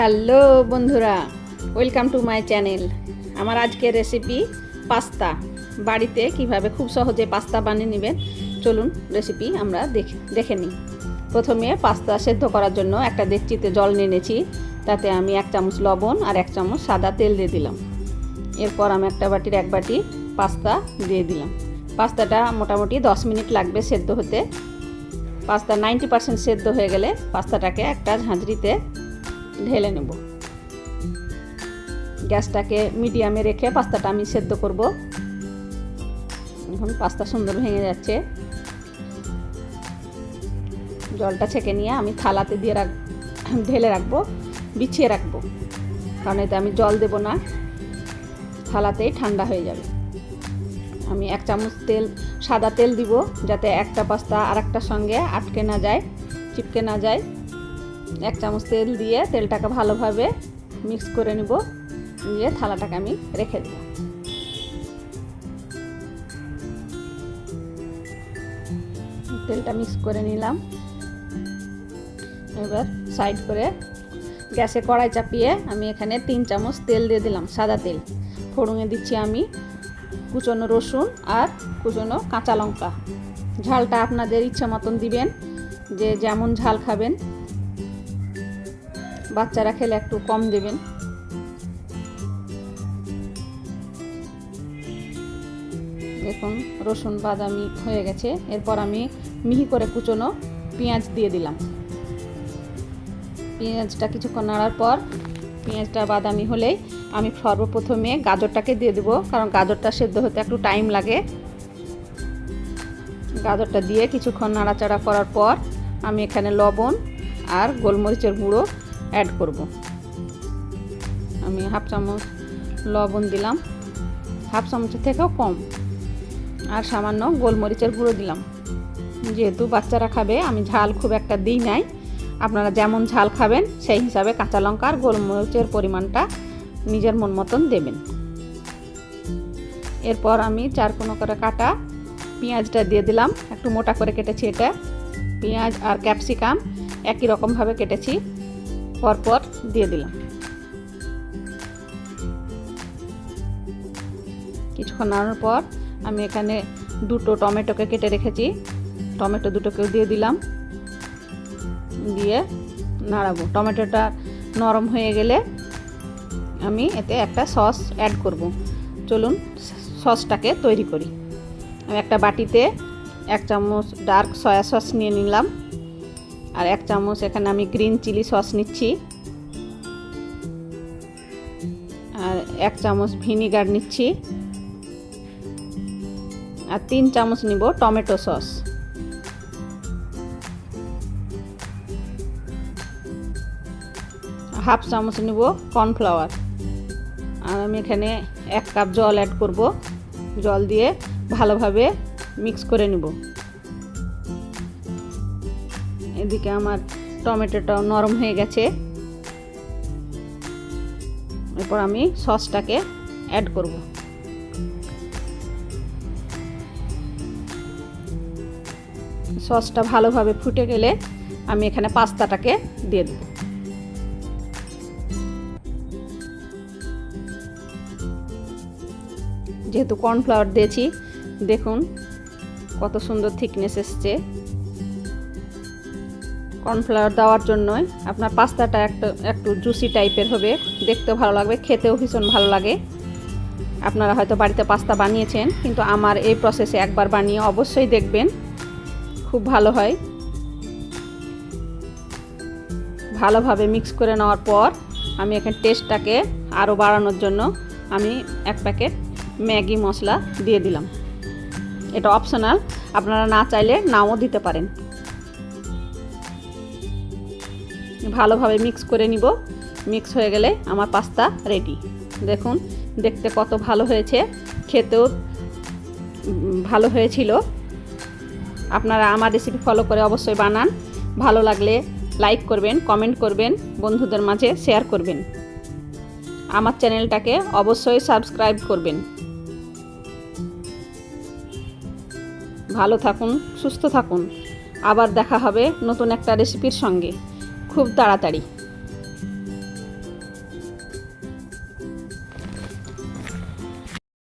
Hello বন্ধুরা, welcome to my channel. আমার আজকের রেসিপি পাস্তা। বাড়িতে কিভাবে খুব সহজে পাস্তা বানিয়ে নেবেন চলুন রেসিপি আমরা দেখে নিই। প্রথমে পাস্তা সেদ্ধ করার জন্য একটা ডেকচিতে জল নিয়ে নিয়েছি। তাতে আমি 1 চামচ লবণ আর 1 চামচ সাদা তেল দিয়ে দিলাম। এরপর আমি একটা বাটির 1 বাটি পাস্তা দিয়ে দিলাম। পাস্তাটা মোটামুটি 10 মিনিট লাগবে সেদ্ধ হতে। পাস্তা 90% সেদ্ধ হয়ে গেলে পাস্তাটাকে একটা ঝাঁঝরিতে ঢেলে নেব। গ্যাসটাকে মিডিয়ামে রেখে পাস্তাটা আমি সেদ্ধ করব। এখন পাস্তা সুন্দর ভেঙে যাচ্ছে। জলটা ছেঁকে নিয়ে আমি থালাতে দিয়ে ঢেলে রাখবো, বিছিয়ে রাখবো, কারণ এতে আমি জল দেব না, থালাতেই ঠান্ডা হয়ে যাবে। আমি 1 চামচ সাদা তেল দিব, যাতে একটা পাস্তা আর একটার সঙ্গে আটকে না যায়, চিপকে না যায়। 1 চামচ তেল দিয়ে তেলটাকে ভালোভাবে মিক্স করে নিব, দিয়ে থালাটাকে আমি রেখে দেব। তেলটা মিক্স করে নিলাম। এবার সাইড করে গ্যাসে কড়াই চাপিয়ে আমি এখানে 3 চামচ তেল দিয়ে দিলাম, সাদা তেল। ফোড়নে দিচ্ছি আমি কুচনো রসুন আর কুচনো কাঁচা লঙ্কা। ঝালটা আপনাদের ইচ্ছা মতন দিবেন, যে যেমন ঝাল খাবেন। বাচ্চারা খেলে একটু কম দেবেন। দেখুন রসুন বাদামি হয়ে গেছে। এরপর আমি মিহি করে কুচনো পেঁয়াজ দিয়ে দিলাম। পেঁয়াজটা কিছুক্ষণ নাড়ার পর পেঁয়াজটা বাদামি হলেই আমি সর্বপ্রথমে গাজরটাকে দিয়ে দেবো, কারণ গাজরটা সেদ্ধ হতে একটু টাইম লাগে। গাজরটা দিয়ে কিছুক্ষণ নাড়াচাড়া করার পর আমি এখানে লবণ আর গোলমরিচের গুঁড়ো অ্যাড করব। আমি 1/2 চামচ লবণ দিলাম, 1/2 চামচের থেকেও কম, আর সামান্য গোলমরিচের গুঁড়ো দিলাম। যেহেতু বাচ্চারা খাবে, আমি ঝাল খুব একটা দিই নাই। আপনারা যেমন ঝাল খাবেন সেই হিসাবে কাঁচা লঙ্কা আর গোলমরিচের পরিমাণটা নিজের মন মতন দেবেন। এরপর আমি 4 কোনা করে কাটা পেঁয়াজটা দিয়ে দিলাম। একটু মোটা করে কেটেছি এটা। পেঁয়াজ আর ক্যাপসিকাম একই রকমভাবে কেটেছি, পরপর দিয়ে দিলাম। কিছুক্ষণ নাড়ানোর পর আমি এখানে 2টো টমেটোকে কেটে রেখেছি, টমেটো 2টোকেও দিয়ে দিলাম, দিয়ে নাড়াবো। টমেটোটা নরম হয়ে গেলে আমি এতে একটা সস অ্যাড করব। চলুন সসটাকে তৈরি করি। আমি একটা বাটিতে 1 চামচ ডার্ক সয়া সস নিয়ে নিলাম, আর 1 চামচ এখানে আমি গ্রিন চিলি সস নিচ্ছি, আর 1 চামচ ভিনিগার নিচ্ছি, আর 3 চামচ নিব টমেটো সস। হাফ চামচ নিব কর্নফ্লাওয়ার, আর আমি এখানে 1 কাপ জল অ্যাড করব। জল দিয়ে ভালোভাবে মিক্স করে নিব। এদিকে আমার টমেটোটাও নরম হয়ে গেছে। এরপর আমি সসটাকে অ্যাড করব। সসটা ভালোভাবে ফুটে গেলে আমি এখানে পাস্তাটাকে দিয়ে দেব। যেহেতু কর্নফ্লাওয়ার দিয়েছি, দেখুন কত সুন্দর থিকনেস এসছে। কর্নফ্লাওয়ার দেওয়ার জন্যই আপনার পাস্তাটা একটু জুসি টাইপের হবে, দেখতেও ভালো লাগবে, খেতেও ভীষণ ভালো লাগে। আপনারা হয়তো বাড়িতে পাস্তা বানিয়েছেন, কিন্তু আমার এই প্রসেসে একবার বানিয়ে অবশ্যই দেখবেন, খুব ভালো হয়। ভালোভাবে মিক্স করে নেওয়ার পর আমি এখানে টেস্টটাকে আরও বাড়ানোর জন্য আমি 1 প্যাকেট ম্যাগি মশলা দিয়ে দিলাম। এটা অপশনাল, আপনারা না চাইলে নাও দিতে পারেন। ভালোভাবে মিক্স করে নিব। মিক্স হয়ে গেলে আমার পাস্তা রেডি। দেখুন দেখতে কত ভালো হয়েছে, খেতেও ভালো হয়েছিল। আপনারা আমার রেসিপি ফলো করে অবশ্যই বানান। ভালো লাগলে লাইক করবেন, কমেন্ট করবেন, বন্ধুদের মাঝে শেয়ার করবেন। আমার চ্যানেলটাকে অবশ্যই সাবস্ক্রাইব করবেন। ভালো থাকুন, সুস্থ থাকুন। আবার দেখা হবে নতুন একটা রেসিপির সঙ্গে খুব তাড়াতাড়ি।